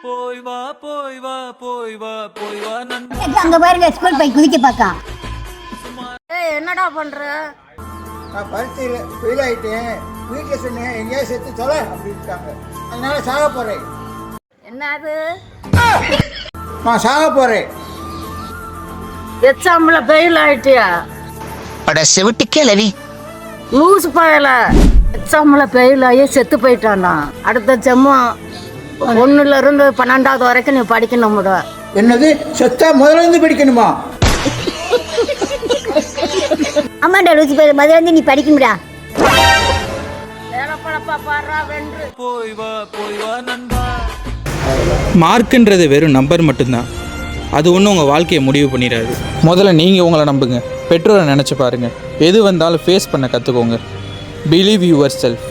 போய் வா போய் வா போய் வா போய் வா அங்க பாருங்க ஸ்கூல் போய் குதிக்க பாக்கா. என்னடா பண்ற? நான் பரீட்சையில் ஃபெயில் ஆகிட்டேன். வீட்டில் சொன்னேன் எங்கேயாவது செத்து தொலை அப்படின்ட்டாங்க. அதனால சாக போகிறேன். என்னது? நான் சாக போகிறேன். எக்ஸாம்ல ஃபெயில் ஆயிட்டியா? அட செவிட்டு கேளவி. லூஸ் பயல. எக்ஸாம்ல ஃபெயில் ஆகி செத்து போயிட்டானா? அடுத்த செம்மம் 1ல இருந்து 12வது வரைக்கும் நீ படிக்கணும். என்னது செத்தா முதல்ல இருந்து படிக்கணுமா? ஆமாண்டா லூசி பேர் முதல்ல இருந்து நீ படிக்கணும்டா. போய் வா போய் வா நண்பா. மார்க்குன்றது வெறும் நம்பர் மட்டும்தான். அது ஒன்றும் உங்கள் வாழ்க்கையை முடிவு பண்ணிடாது. முதல்ல நீங்கள் உங்களை நம்புங்க. பெற்றோரை நினச்சி பாருங்கள். எது வந்தாலும் ஃபேஸ் பண்ண கற்றுக்கோங்க. Believe your self.